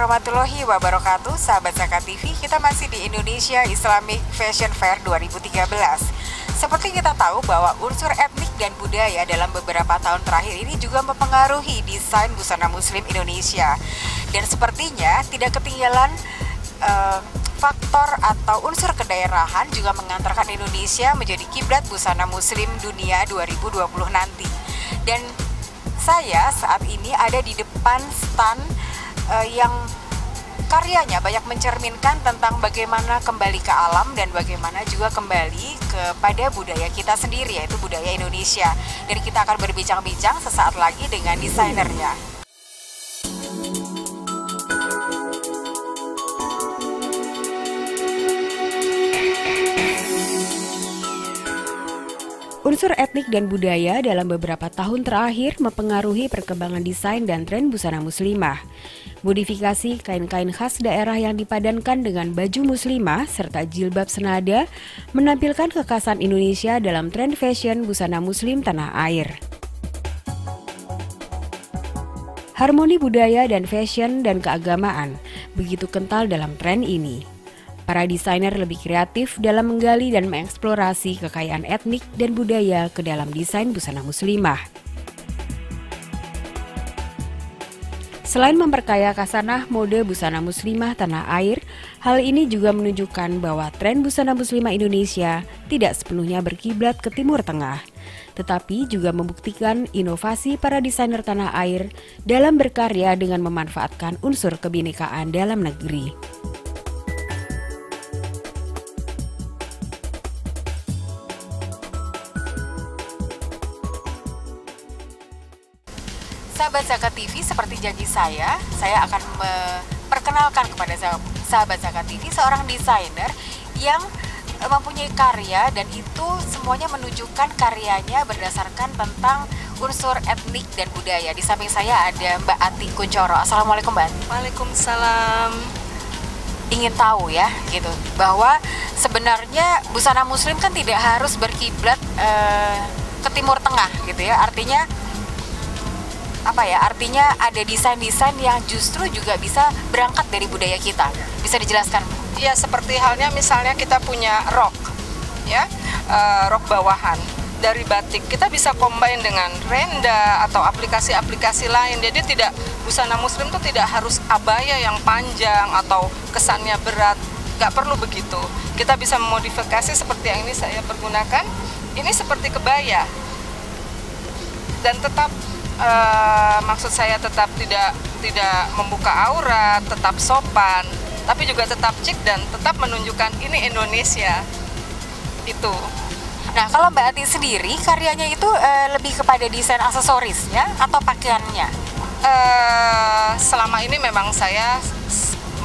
warahmatullahi wabarakatuh. Sahabat Zakat TV, kita masih di Indonesia Islamic Fashion Fair 2013. Seperti kita tahu bahwa unsur etnik dan budaya dalam beberapa tahun terakhir ini juga mempengaruhi desain busana muslim Indonesia. Dan sepertinya tidak ketinggalan faktor atau unsur kedaerahan juga mengantarkan Indonesia menjadi kiblat busana muslim dunia 2020 nanti. Dan saya saat ini ada di depan stand yang karyanya banyak mencerminkan tentang bagaimana kembali ke alam dan bagaimana juga kembali kepada budaya kita sendiri, yaitu budaya Indonesia. Dan kita akan berbincang-bincang sesaat lagi dengan desainernya. Unsur etnik dan budaya dalam beberapa tahun terakhir mempengaruhi perkembangan desain dan tren busana muslimah. Modifikasi kain-kain khas daerah yang dipadankan dengan baju muslimah serta jilbab senada menampilkan kekhasan Indonesia dalam tren fashion busana muslim tanah air. Harmoni budaya dan fashion dan keagamaan begitu kental dalam tren ini. Para desainer lebih kreatif dalam menggali dan mengeksplorasi kekayaan etnik dan budaya ke dalam desain busana muslimah. Selain memperkaya khasanah mode busana muslimah tanah air, hal ini juga menunjukkan bahwa tren busana muslimah Indonesia tidak sepenuhnya berkiblat ke Timur Tengah, tetapi juga membuktikan inovasi para desainer tanah air dalam berkarya dengan memanfaatkan unsur kebinekaan dalam negeri. Sahabat Zakat TV, seperti janji saya akan memperkenalkan kepada sahabat Zakat TV seorang desainer yang mempunyai karya dan itu semuanya menunjukkan karyanya berdasarkan tentang unsur etnik dan budaya. Di samping saya ada Mbak Ati Kuncoro. Assalamualaikum Mbak Ati. Waalaikumsalam. Ingin tahu ya gitu bahwa sebenarnya busana muslim kan tidak harus berkiblat ke Timur Tengah gitu ya. Artinya ada desain-desain yang justru juga bisa berangkat dari budaya kita. Bisa dijelaskan? Ya, seperti halnya misalnya kita punya rok, ya, rok bawahan dari batik. Kita bisa combine dengan renda atau aplikasi-aplikasi lain. Jadi busana muslim itu tidak harus abaya yang panjang atau kesannya berat. Nggak perlu begitu. Kita bisa memodifikasi seperti yang ini saya pergunakan. Ini seperti kebaya dan tetap maksud saya tetap tidak membuka aurat, tetap sopan, tapi juga tetap cik dan tetap menunjukkan ini Indonesia. Itu. Nah, kalau Mbak Ati sendiri karyanya itu lebih kepada desain aksesorisnya atau pakaiannya? Selama ini memang saya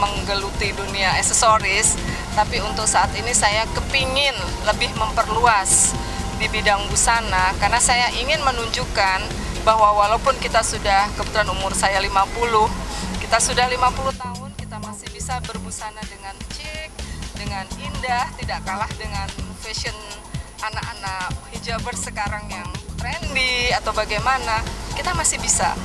menggeluti dunia aksesoris, tapi untuk saat ini saya kepingin lebih memperluas di bidang busana karena saya ingin menunjukkan bahwa walaupun kita sudah, kebetulan umur saya 50, kita sudah 50 tahun, kita masih bisa berbusana dengan cik, dengan indah, tidak kalah dengan fashion anak-anak hijabers sekarang yang trendy atau bagaimana, kita masih bisa.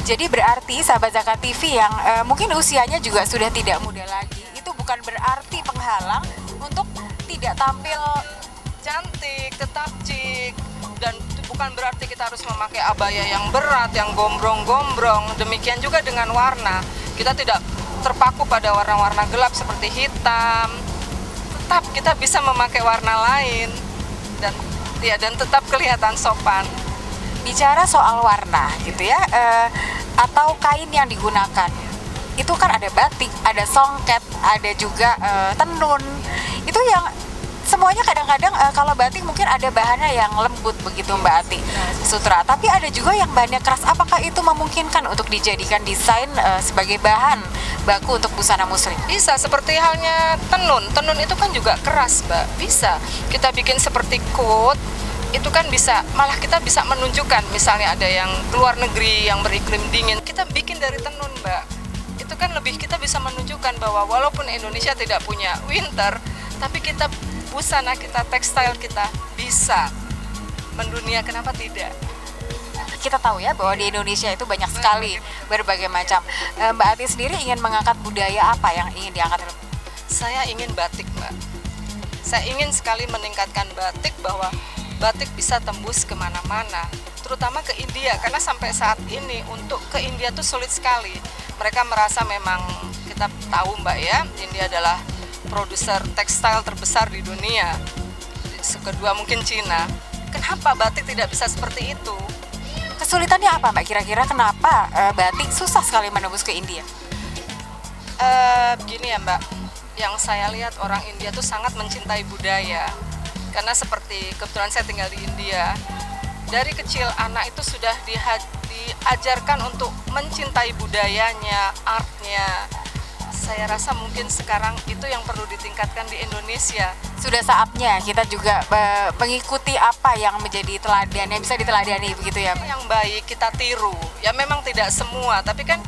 Jadi berarti sahabat Zakat TV yang mungkin usianya juga sudah tidak muda lagi, itu bukan berarti penghalang untuk tidak tampil cantik, tetap cik, dan bukan berarti kita harus memakai abaya yang berat, yang gombrong-gombrong. Demikian juga dengan warna. Kita tidak terpaku pada warna-warna gelap seperti hitam. Tetap kita bisa memakai warna lain dan tetap kelihatan sopan. Bicara soal warna gitu ya, atau kain yang digunakan. Itu kan ada batik, ada songket, ada juga tenun. Itu yang semuanya kadang-kadang kalau batik mungkin ada bahannya yang lembut begitu Mbak Ati, sutra. Tapi ada juga yang bahannya keras. Apakah itu memungkinkan untuk dijadikan desain sebagai bahan baku untuk busana muslim? Bisa, seperti halnya tenun. Tenun itu kan juga keras, Mbak. Bisa. Kita bikin seperti coat, itu kan bisa. Malah kita bisa menunjukkan, misalnya ada yang keluar negeri yang beriklim dingin, kita bikin dari tenun, Mbak. Itu kan lebih kita bisa menunjukkan bahwa walaupun Indonesia tidak punya winter, tapi busana kita, tekstil kita bisa mendunia, kenapa tidak? kita tahu ya bahwa di Indonesia itu banyak sekali berbagai macam. Mbak Ati sendiri ingin mengangkat budaya apa yang ingin diangkat? Saya ingin batik, Mbak. Saya ingin sekali meningkatkan batik, bahwa batik bisa tembus kemana-mana, terutama ke India, karena sampai saat ini untuk ke India tuh sulit sekali. Mereka merasa, memang kita tahu Mbak ya, India adalah produser tekstil terbesar di dunia. Kedua mungkin Cina. Kenapa batik tidak bisa seperti itu? Kesulitannya apa Mbak kira-kira, kenapa batik susah sekali menembus ke India? Begini ya Mbak, yang saya lihat orang India tuh sangat mencintai budaya. Karena seperti kebetulan saya tinggal di India, dari kecil anak itu sudah diajarkan untuk mencintai budayanya, artnya. Saya rasa mungkin sekarang itu yang perlu ditingkatkan di Indonesia. Sudah saatnya kita juga mengikuti apa yang menjadi teladan, yang bisa diteladani, begitu ya? Yang baik kita tiru, ya memang tidak semua, tapi kan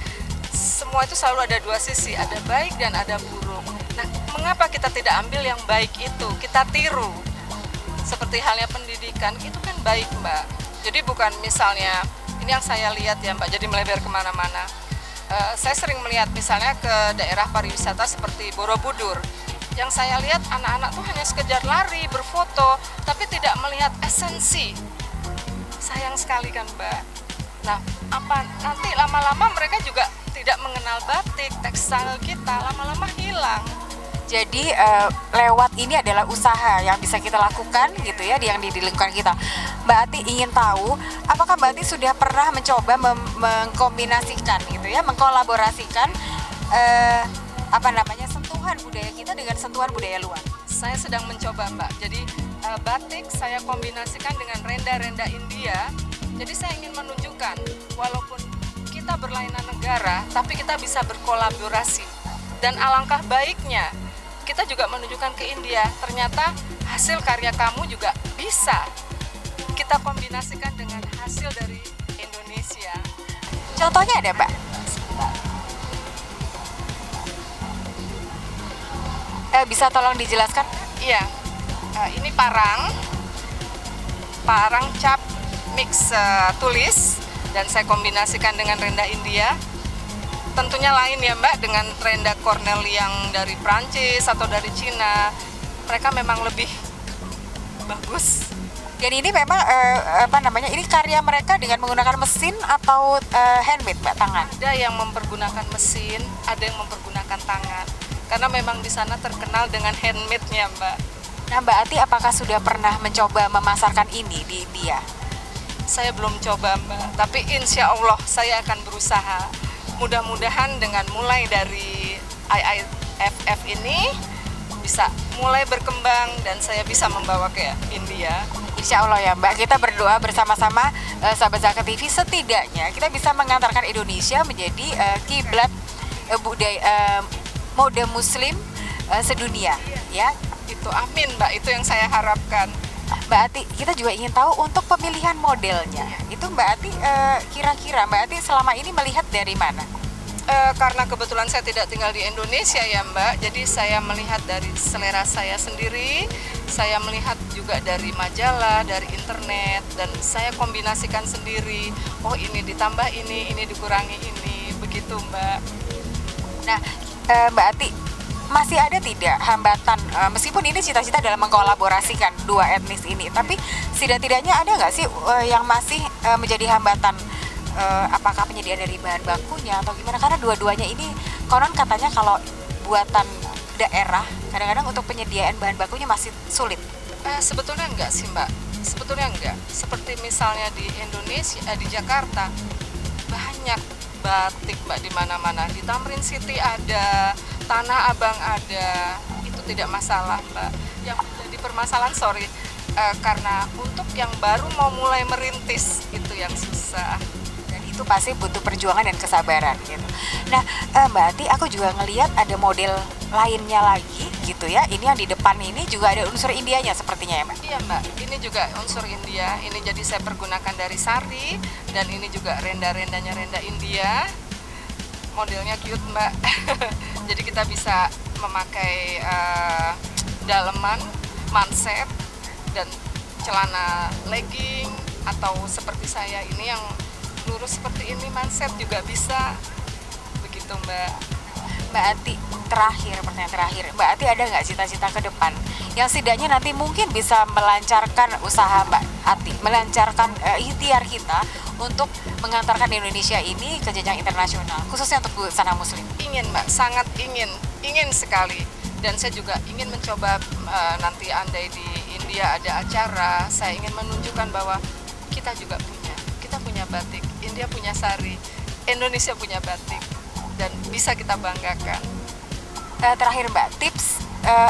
semua itu selalu ada dua sisi, ada baik dan ada buruk. Nah, mengapa kita tidak ambil yang baik itu, kita tiru? Seperti halnya pendidikan, itu kan baik Mbak. Jadi bukan misalnya, ini yang saya lihat ya Mbak, jadi melebar kemana-mana. Saya sering melihat misalnya ke daerah pariwisata seperti Borobudur. Yang saya lihat anak-anak tuh hanya sekedar lari, berfoto, tapi tidak melihat esensi. Sayang sekali kan Mbak. Nah, apa nanti lama-lama mereka juga tidak mengenal batik, tekstil kita, lama-lama hilang. Jadi lewat ini adalah usaha yang bisa kita lakukan gitu ya, yang di lingkungan kita. Mbak Ati ingin tahu, apakah Mbak Ati sudah pernah mencoba mengkombinasikan gitu ya, mengkolaborasikan sentuhan budaya kita dengan sentuhan budaya luar? Saya sedang mencoba Mbak. Jadi batik saya kombinasikan dengan renda-renda India. Jadi saya ingin menunjukkan, walaupun kita berlainan negara, tapi kita bisa berkolaborasi. Dan alangkah baiknya kita juga menunjukkan ke India, ternyata hasil karya kamu juga bisa kita kombinasikan dengan hasil dari Indonesia. Contohnya ada Mbak? Bisa tolong dijelaskan? Iya, ini parang cap mix tulis, dan saya kombinasikan dengan renda India. Tentunya lain ya Mbak dengan renda Cornell yang dari Prancis atau dari Cina. Mereka memang lebih bagus. Dan ini memang ini karya mereka dengan menggunakan mesin atau handmade Mbak, tangan? Ada yang mempergunakan mesin, ada yang mempergunakan tangan. Karena memang di sana terkenal dengan handmade-nya Mbak. Nah Mbak Ati, apakah sudah pernah mencoba memasarkan ini di India? Saya belum coba Mbak, tapi insya Allah saya akan berusaha. Mudah-mudahan dengan mulai dari IIFF ini bisa mulai berkembang dan saya bisa membawa ke India. Insya Allah ya Mbak, kita berdoa bersama-sama sahabat Zakat TV, setidaknya kita bisa mengantarkan Indonesia menjadi kiblat budaya mode muslim sedunia ya. Itu amin Mbak, itu yang saya harapkan. Mbak Ati, kita juga ingin tahu untuk pemilihan modelnya. Itu Mbak Ati, kira-kira Mbak Ati selama ini melihat dari mana? Karena kebetulan saya tidak tinggal di Indonesia ya Mbak, jadi saya melihat dari selera saya sendiri, saya melihat juga dari majalah, dari internet, dan saya kombinasikan sendiri. Oh ini ditambah ini dikurangi ini, begitu Mbak. Nah Mbak Ati, masih ada tidak hambatan, meskipun ini cita-cita dalam mengkolaborasikan dua etnis ini, tapi tidak-tidaknya ada nggak sih yang masih menjadi hambatan, apakah penyediaan dari bahan bakunya atau gimana? Karena dua-duanya ini konon katanya kalau buatan daerah, kadang-kadang untuk penyediaan bahan bakunya masih sulit. Sebetulnya enggak sih Mbak, sebetulnya enggak. Seperti misalnya di Indonesia, di Jakarta, banyak batik Mbak di mana-mana. Di Tamrin City ada, Tanah Abang ada, itu tidak masalah Mbak. Yang jadi permasalahan karena untuk yang baru mau mulai merintis itu yang susah. Dan itu pasti butuh perjuangan dan kesabaran gitu. Nah Mbak Ati, aku juga ngelihat ada model lainnya lagi gitu ya. Ini yang di depan ini juga ada unsur Indianya sepertinya ya Mbak? Iya Mbak, ini juga unsur India. Ini jadi saya pergunakan dari sari, dan ini juga renda-rendanya renda India. Modelnya cute Mbak. Jadi kita bisa memakai daleman, manset, dan celana legging, atau seperti saya ini yang lurus seperti ini, manset juga bisa. Begitu Mbak. Mbak Ati, pertanyaan terakhir, Mbak Ati ada nggak cita-cita ke depan yang setidaknya nanti mungkin bisa melancarkan usaha Mbak Ati, melancarkan ikhtiar kita untuk mengantarkan Indonesia ini ke jenjang internasional, khususnya untuk busana muslim? Ingin Mbak, sangat ingin sekali. Dan saya juga ingin mencoba nanti andai di India ada acara, saya ingin menunjukkan bahwa kita juga punya batik, India punya sari, Indonesia punya batik, dan bisa kita banggakan. Terakhir Mbak, tips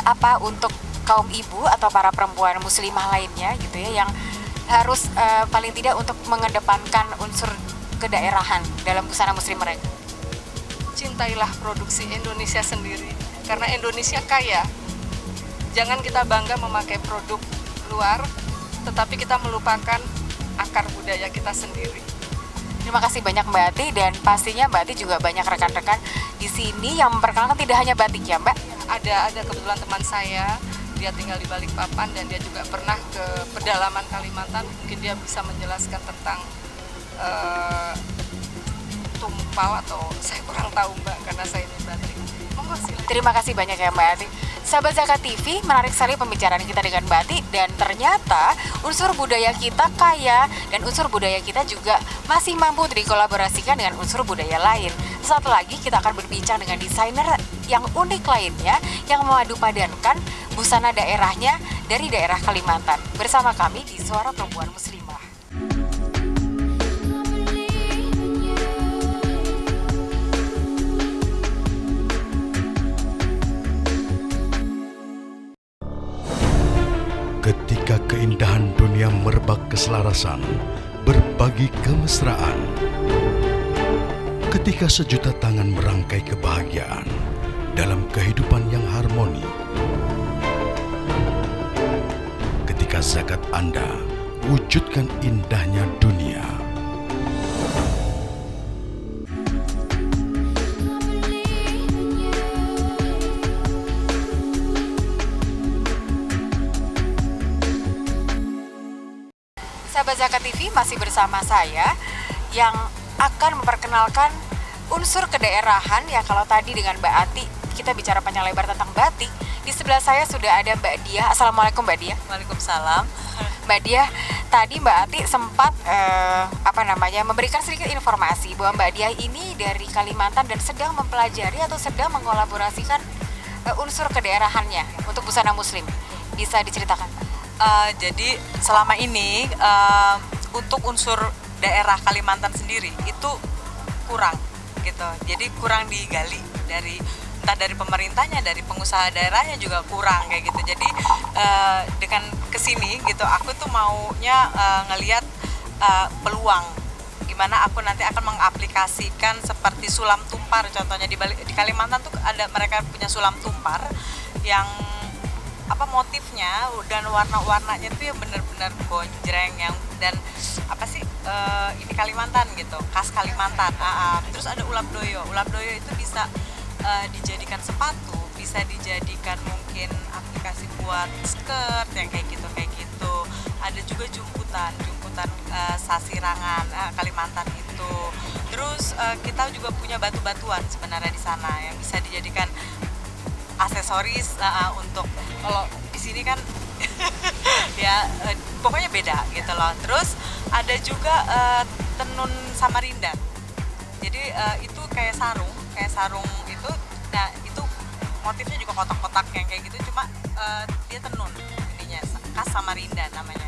apa untuk kaum ibu atau para perempuan muslimah lainnya gitu ya, yang harus paling tidak untuk mengedepankan unsur kedaerahan dalam busana muslim mereka? Cintailah produksi Indonesia sendiri, karena Indonesia kaya. Jangan kita bangga memakai produk luar, tetapi kita melupakan akar budaya kita sendiri. Terima kasih banyak Mbak Ati, dan pastinya Mbak Ati juga banyak rekan-rekan di sini yang memperkenalkan tidak hanya batik ya Mbak. Ada kebetulan teman saya, dia tinggal di Balikpapan dan dia juga pernah ke pedalaman Kalimantan. Mungkin dia bisa menjelaskan tentang tumpau, atau saya kurang tahu Mbak, karena saya ini batik. Monggo silakan. Terima kasih banyak ya Mbak Ati. Sahabat Zakat TV, menarik sekali pembicaraan kita dengan Mbak Ati, dan ternyata unsur budaya kita kaya dan unsur budaya kita juga masih mampu dikolaborasikan dengan unsur budaya lain. Satu lagi kita akan berbincang dengan desainer yang unik lainnya yang memadupadankan busana daerahnya dari daerah Kalimantan. Bersama kami di Suara Perempuan Muslimah. Ketika keindahan dunia merebak keselarasan, berbagi kemesraan. Ketika sejuta tangan merangkai kebahagiaan dalam kehidupan yang harmoni. Ketika zakat Anda wujudkan indahnya dunia. Sahabat Zakat TV, masih bersama saya yang akan memperkenalkan unsur kedaerahan ya. Kalau tadi dengan Mbak Ati kita bicara panjang lebar tentang batik, di sebelah saya sudah ada Mbak Diah. Assalamualaikum Mbak Diah. Waalaikumsalam. Mbak Diah, tadi Mbak Ati sempat memberikan sedikit informasi bahwa Mbak Diah ini dari Kalimantan dan sedang mempelajari atau sedang mengkolaborasikan unsur kedaerahannya untuk busana muslim. Bisa diceritakan? Jadi selama ini untuk unsur daerah Kalimantan sendiri itu kurang gitu. Jadi kurang digali entah dari pemerintahnya, dari pengusaha daerahnya juga kurang kayak gitu. Jadi dengan kesini gitu, aku tuh maunya ngelihat peluang gimana aku nanti akan mengaplikasikan seperti sulam tumpar. Contohnya di Kalimantan tuh mereka punya sulam tumpar yang motifnya dan warna-warnanya tuh yang benar-benar gonjreng dan ini Kalimantan gitu, khas Kalimantan. Terus ada ulap doyo itu bisa dijadikan sepatu, bisa dijadikan mungkin aplikasi buat skirt yang kayak gitu. Ada juga jumputan sasirangan Kalimantan itu. Terus kita juga punya batu-batuan sebenarnya di sana yang bisa dijadikan aksesoris untuk kalau di sini kan ya pokoknya beda gitu loh. Terus ada juga tenun Samarinda. Jadi itu kayak sarung itu. Nah, itu motifnya juga kotak-kotak yang kayak gitu, cuma dia tenun ininya khas Samarinda namanya.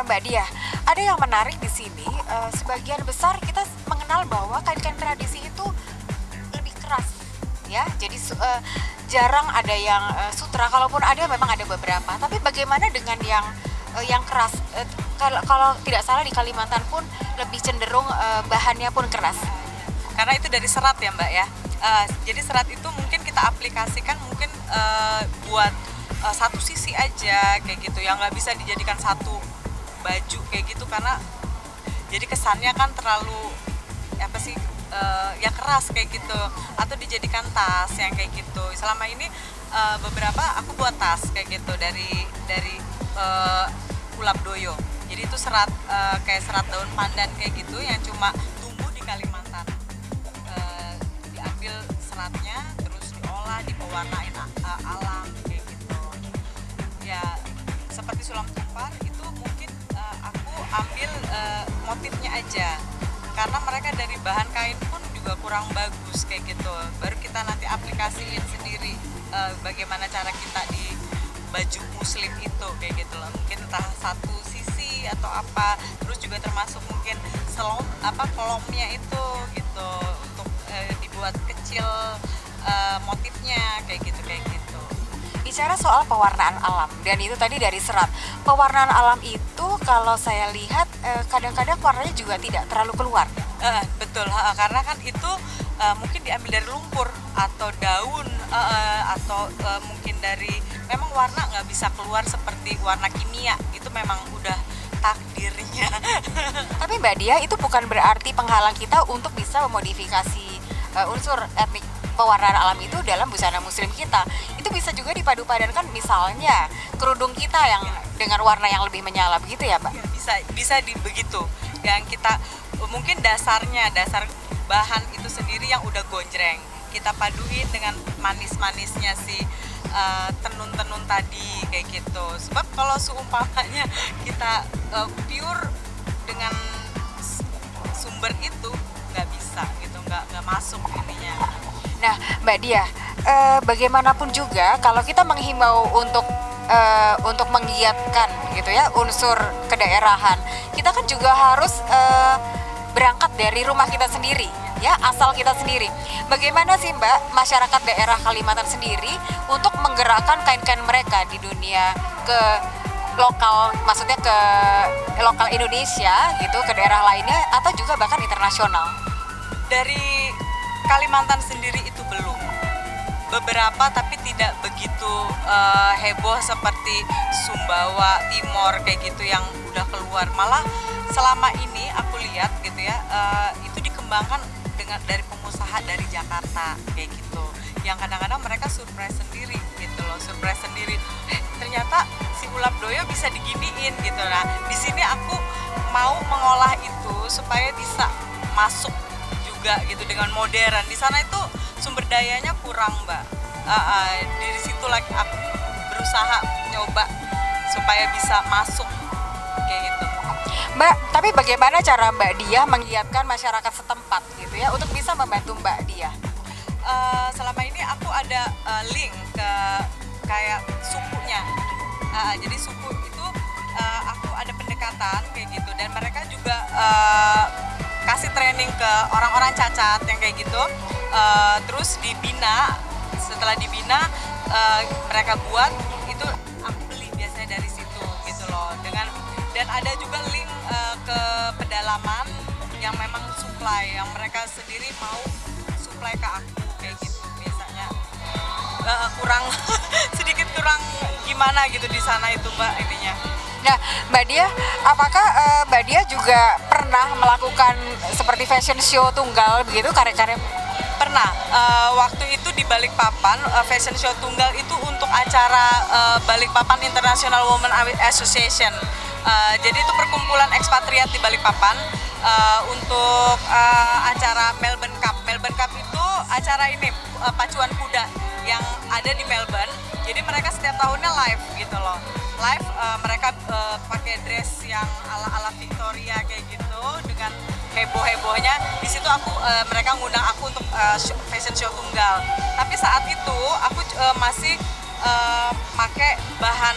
Mbak Diah, ada yang menarik di sini. Sebagian besar kita mengenal bahwa kain-kain tradisi itu lebih keras, ya. Jadi jarang ada yang sutra. Kalaupun ada, memang ada beberapa. Tapi bagaimana dengan yang keras? Kalau tidak salah di Kalimantan pun lebih cenderung bahannya pun keras. Karena itu dari serat ya Mbak ya. Jadi serat itu mungkin kita aplikasikan mungkin buat satu sisi aja kayak gitu, yang nggak bisa dijadikan satu baju kayak gitu, karena jadi kesannya kan terlalu yang keras kayak gitu, atau dijadikan tas yang kayak gitu. Selama ini beberapa aku buat tas kayak gitu dari ulap doyo Jadi itu serat kayak serat daun pandan kayak gitu yang cuma tumbuh di Kalimantan. Diambil seratnya terus diolah, dipewarnain alam kayak gitu. Ya seperti sulam tumpar itu mungkin aku ambil motifnya aja. Karena mereka dari bahan kain pun juga kurang bagus kayak gitu. Baru kita nanti aplikasiin sendiri bagaimana cara kita di baju muslim itu kayak gitu loh. Mungkin entah satu sisi atau apa. Terus juga termasuk mungkin kolomnya itu gitu untuk dibuat kecil motifnya kayak gitu. Bicara soal pewarnaan alam dan itu tadi dari serat. Pewarnaan alam itu kalau saya lihat kadang-kadang warnanya juga tidak terlalu keluar. Betul, karena kan itu mungkin diambil dari lumpur atau daun atau mungkin dari memang warna nggak bisa keluar seperti warna kimia, itu memang udah takdirnya. Tapi Mbak Dia, itu bukan berarti penghalang kita untuk bisa memodifikasi unsur etnik pewarnaan alam itu dalam busana muslim kita. Itu bisa juga dipadu-padankan, misalnya kerudung kita yang dengan warna yang lebih menyala begitu ya Mbak? Bisa begitu. Yang kita mungkin dasar bahan itu sendiri yang udah gonjreng, kita paduin dengan manis-manisnya si tenun-tenun tadi kayak gitu. Sebab kalau seumpamanya kita pure dengan sumber itu nggak bisa gitu, nggak masuk ininya. Nah Mbak Dia, bagaimanapun juga kalau kita menghimbau untuk menggiatkan gitu ya unsur kedaerahan, kita kan juga harus berangkat dari rumah kita sendiri ya, asal kita sendiri. Bagaimana sih Mbak masyarakat daerah Kalimantan sendiri untuk menggerakkan kain-kain mereka di dunia ke lokal, maksudnya ke lokal Indonesia gitu, ke daerah lainnya atau juga bahkan internasional? Dari Kalimantan sendiri itu belum, beberapa tapi tidak begitu heboh seperti Sumbawa, Timor kayak gitu yang udah keluar. Malah selama ini aku lihat gitu ya, itu dikembangkan dari pengusaha dari Jakarta kayak gitu, yang kadang-kadang mereka surprise sendiri gitu loh, ternyata si Ulap Doyo bisa diginiin gitu. Nah di sini aku mau mengolah itu supaya bisa masuk juga gitu dengan modern. Di sana itu sumber dayanya kurang Mbak. Dari situ lagi aku berusaha nyoba supaya bisa masuk kayak gitu. Mbak, tapi bagaimana cara Mbak Dia menggiatkan masyarakat setempat gitu ya untuk bisa membantu Mbak Dia? Selama ini aku ada link ke kayak sukunya. Jadi suku itu aku ada pendekatan kayak gitu, dan mereka juga kasih training ke orang-orang cacat yang kayak gitu. Terus dibina, setelah dibina mereka buat itu, aku beli biasanya dari situ gitu loh. Dan ada juga link ke pedalaman yang memang supply, yang mereka sendiri mau supply ke aku kayak gitu. Biasanya kurang sedikit kurang gimana gitu di sana itu Mbak ininya. Nah Mbak Dia, apakah Mbak Dia juga pernah melakukan seperti fashion show tunggal begitu karya-karya? Pernah, waktu itu di Balikpapan, fashion show tunggal itu untuk acara Balikpapan International Women Association. Jadi itu perkumpulan ekspatriat di Balikpapan untuk acara Melbourne Cup. Melbourne Cup itu acara ini pacuan kuda yang ada di Melbourne. Jadi mereka setiap tahunnya live gitu loh. Live mereka pakai dress yang ala-ala Victoria kayak gitu dengan heboh-hebohnya. Di situ mereka ngundang aku untuk fashion show tunggal. Tapi saat itu aku masih pakai bahan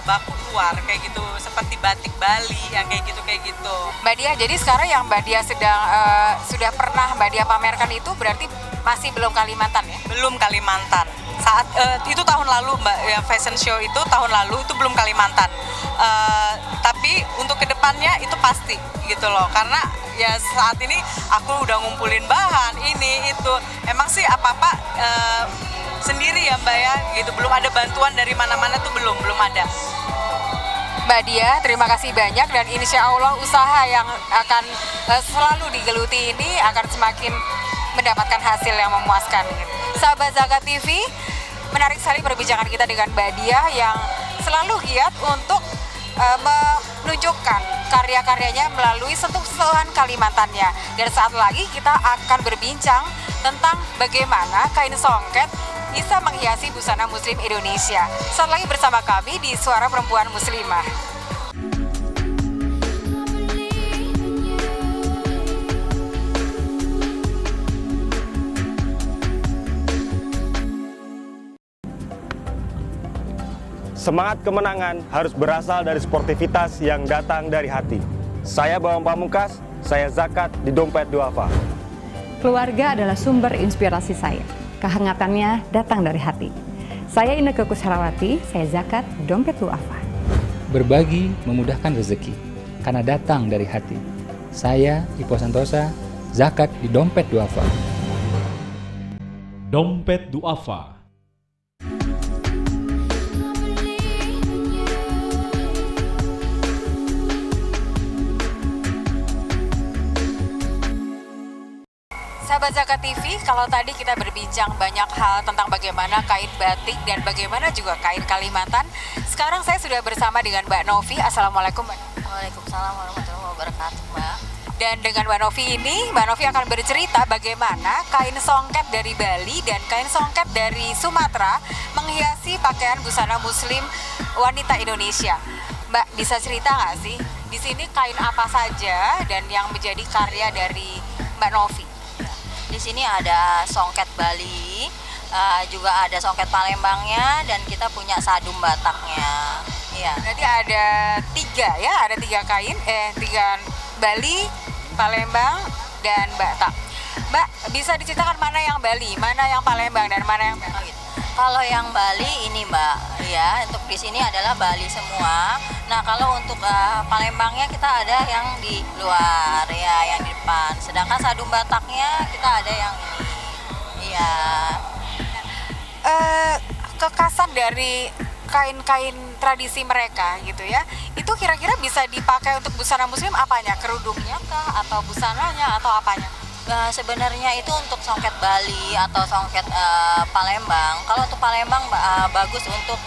baku luar kayak gitu, seperti batik Bali yang kayak gitu. Mbak Dia, jadi sekarang yang Mbak Dia sudah pernah Mbak Dia pamerkan itu berarti masih belum Kalimantan ya? Belum Kalimantan. Saat itu tahun lalu Mbak, ya fashion show itu tahun lalu itu belum Kalimantan. Tapi untuk kedepannya itu pasti gitu loh, karena ya saat ini aku udah ngumpulin bahan ini itu. Emang sih apa-apa sendiri ya Mbak ya, gitu. Belum ada bantuan dari mana-mana tuh belum ada. Mbak Dia, terima kasih banyak, dan insya Allah usaha yang akan selalu digeluti ini akan semakin mendapatkan hasil yang memuaskan. Sahabat Zakat TV, menarik sekali perbincangan kita dengan Mbak Dia yang selalu giat untuk menunjukkan karya-karyanya melalui sentuhan Kalimantannya. Dan saat lagi kita akan berbincang tentang bagaimana kain songket bisa menghiasi busana muslim Indonesia. Saat lagi bersama kami di Suara Perempuan Muslimah. Semangat kemenangan harus berasal dari sportivitas yang datang dari hati. Saya Bawang Pamungkas, saya zakat di Dompet Duafa. Keluarga adalah sumber inspirasi saya. Kehangatannya datang dari hati. Saya Inneke Koesherawati, saya zakat Dompet Duafa. Berbagi memudahkan rezeki, karena datang dari hati. Saya Ipo Santosa, zakat di Dompet Duafa. Dompet Duafa. Sahabat Zakat TV, kalau tadi kita berbincang banyak hal tentang bagaimana kain batik dan bagaimana juga kain Kalimantan, sekarang saya sudah bersama dengan Mbak Novi. Assalamualaikum Mbak. Waalaikumsalam warahmatullahi wabarakatuh, Mbak. Dan dengan Mbak Novi ini, Mbak Novi akan bercerita bagaimana kain songket dari Bali dan kain songket dari Sumatera menghiasi pakaian busana muslim wanita Indonesia. Mbak, bisa cerita nggak sih, di sini kain apa saja dan yang menjadi karya dari Mbak Novi? Di sini ada songket Bali, juga ada songket Palembangnya, dan kita punya sadum Bataknya. Iya. Berarti ada tiga ya, ada tiga kain, tiga Bali, Palembang, dan Batak. Mbak, bisa diceritakan mana yang Bali, mana yang Palembang, dan mana yang Batak? Kalau yang Bali ini Mbak, ya untuk di sini adalah Bali semua. Nah kalau untuk Palembangnya kita ada yang di luar ya, yang di depan. Sedangkan sadum Bataknya kita ada yang ini. Iya. Kekasan dari kain-kain tradisi mereka gitu ya, itu kira-kira bisa dipakai untuk busana muslim apanya? Kerudungnya kah, atau busananya, atau apanya? Sebenarnya itu untuk songket Bali atau songket Palembang. Kalau untuk Palembang bagus untuk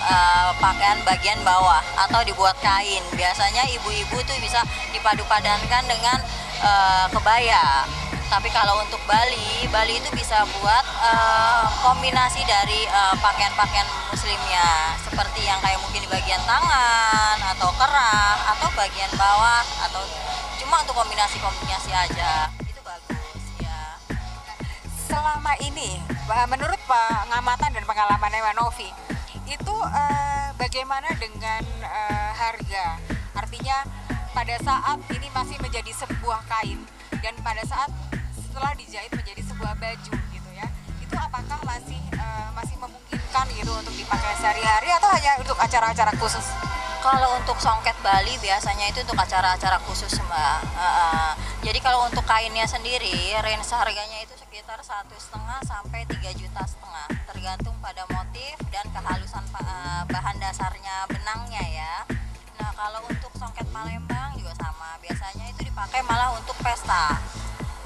pakaian bagian bawah atau dibuat kain. Biasanya ibu-ibu tuh bisa dipadu-padankan dengan kebaya. Tapi kalau untuk Bali itu bisa buat kombinasi dari pakaian-pakaian muslimnya, seperti yang kayak mungkin di bagian tangan atau kerah atau bagian bawah, atau cuma untuk kombinasi aja. Selama ini, menurut pengamatan dan pengalamannya Mbak Novi, itu bagaimana dengan harga? Artinya pada saat ini masih menjadi sebuah kain dan pada saat setelah dijahit menjadi sebuah baju gitu ya, itu apakah masih memungkinkan gitu untuk dipakai sehari-hari atau hanya untuk acara-acara khusus? Kalau untuk songket Bali biasanya itu untuk acara-acara khusus Mbak. Jadi kalau untuk kainnya sendiri, range harganya itu sekitar 1,5 sampai 3,5 juta, tergantung pada motif dan kehalusan bahan dasarnya benangnya ya. Nah kalau untuk songket Palembang juga sama, biasanya itu dipakai malah untuk pesta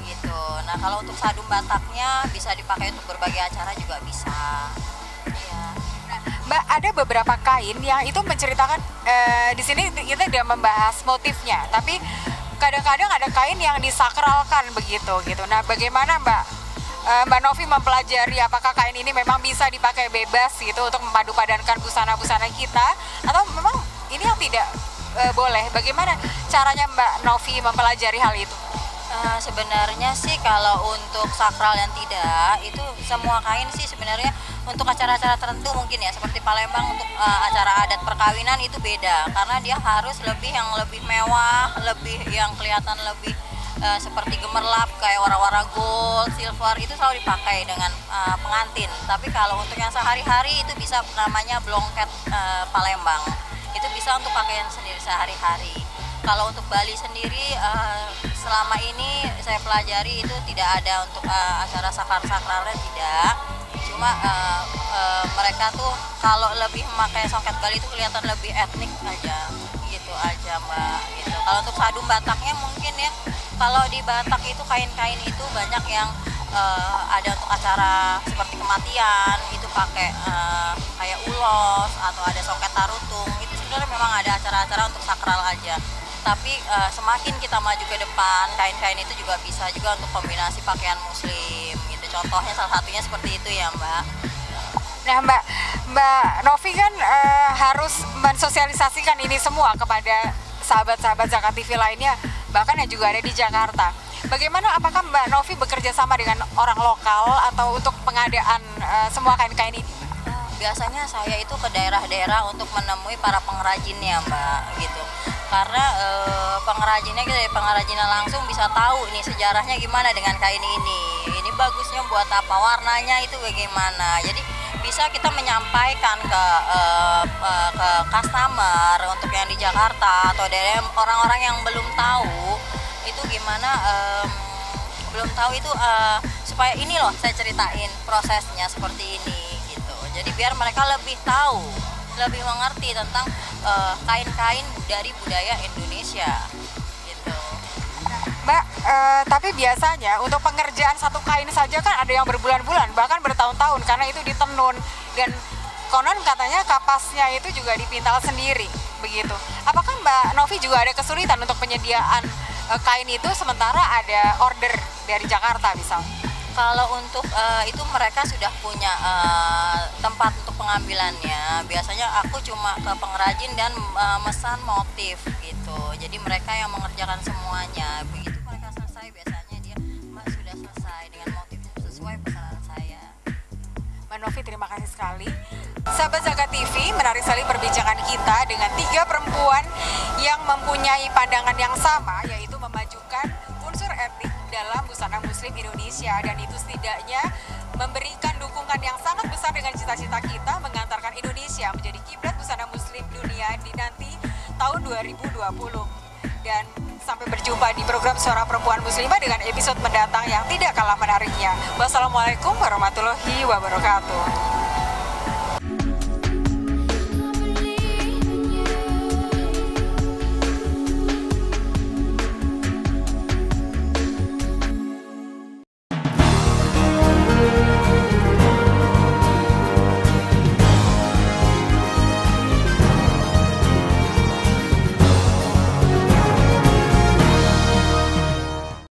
gitu. Nah kalau untuk sadum Bataknya bisa dipakai untuk berbagai acara juga bisa. Iya. Mbak, ada beberapa kain yang itu menceritakan, di sini kita tidak membahas motifnya, tapi kadang-kadang ada kain yang disakralkan begitu gitu. Nah, bagaimana Mbak Novi mempelajari apakah kain ini memang bisa dipakai bebas gitu untuk memadu-padankan busana-busana kita, atau memang ini yang tidak boleh? Bagaimana caranya Mbak Novi mempelajari hal itu? Sebenarnya sih kalau untuk sakral dan tidak, itu semua kain sih sebenarnya untuk acara-acara tertentu mungkin ya, seperti Palembang untuk acara adat perkawinan itu beda, karena dia harus yang lebih mewah, lebih yang kelihatan lebih seperti gemerlap kayak wara-wara gold, silver, itu selalu dipakai dengan pengantin. Tapi kalau untuk yang sehari-hari itu bisa namanya blongket Palembang, itu bisa untuk pakaian sendiri sehari-hari. Kalau untuk Bali sendiri, selama ini saya pelajari itu tidak ada untuk acara sakral-sakralnya, tidak. Cuma mereka tuh kalau lebih memakai songket Bali itu kelihatan lebih etnik aja, gitu aja Mbak. Gitu. Kalau untuk sadum Bataknya mungkin ya, kalau di Batak itu kain-kain itu banyak yang ada untuk acara seperti kematian, itu pakai kayak ulos atau ada songket tarutung. Itu sebenarnya memang ada acara-acara untuk sakral aja. Tapi semakin kita maju ke depan, kain-kain itu juga bisa juga untuk kombinasi pakaian muslim gitu. Contohnya salah satunya seperti itu ya Mbak. Nah Mbak Novi kan harus mensosialisasikan ini semua kepada sahabat-sahabat Zakat TV lainnya, bahkan yang juga ada di Jakarta. Bagaimana, apakah Mbak Novi bekerja sama dengan orang lokal atau untuk pengadaan semua kain-kain ini? Biasanya saya itu ke daerah-daerah untuk menemui para pengrajinnya Mbak gitu. Karena pengrajinnya dari pengrajinnya langsung bisa tahu nih sejarahnya gimana dengan kain ini. Ini bagusnya buat apa, warnanya itu bagaimana. Jadi bisa kita menyampaikan ke customer untuk yang di Jakarta atau dari orang-orang yang belum tahu itu gimana, belum tahu itu supaya ini loh saya ceritain prosesnya seperti ini gitu. Jadi biar mereka lebih tahu, lebih mengerti tentang kain-kain dari budaya Indonesia gitu. Mbak, tapi biasanya untuk pengerjaan satu kain saja kan ada yang berbulan-bulan, bahkan bertahun-tahun karena itu ditenun dan konon katanya kapasnya itu juga dipintal sendiri begitu. Apakah Mbak Novi juga ada kesulitan untuk penyediaan kain itu sementara ada order dari Jakarta misalnya? Kalau untuk itu mereka sudah punya tempat untuk pengambilannya. Biasanya aku cuma ke pengrajin dan mesan motif gitu. Jadi mereka yang mengerjakan semuanya. Begitu mereka selesai biasanya dia, Mbak sudah selesai dengan motif sesuai pesanan saya. Mbak Novi, terima kasih sekali. Sahabat Zakat TV, menarik sekali perbincangan kita dengan 3 perempuan yang mempunyai pandangan yang sama, yaitu memajukan unsur etnik dalam busana muslim Indonesia, dan itu setidaknya memberikan dukungan yang sangat besar dengan cita-cita kita mengantarkan Indonesia menjadi kiblat busana muslim dunia di nanti tahun 2020. Dan sampai berjumpa di program Suara Perempuan Muslimah dengan episode mendatang yang tidak kalah menariknya. Wassalamualaikum warahmatullahi wabarakatuh.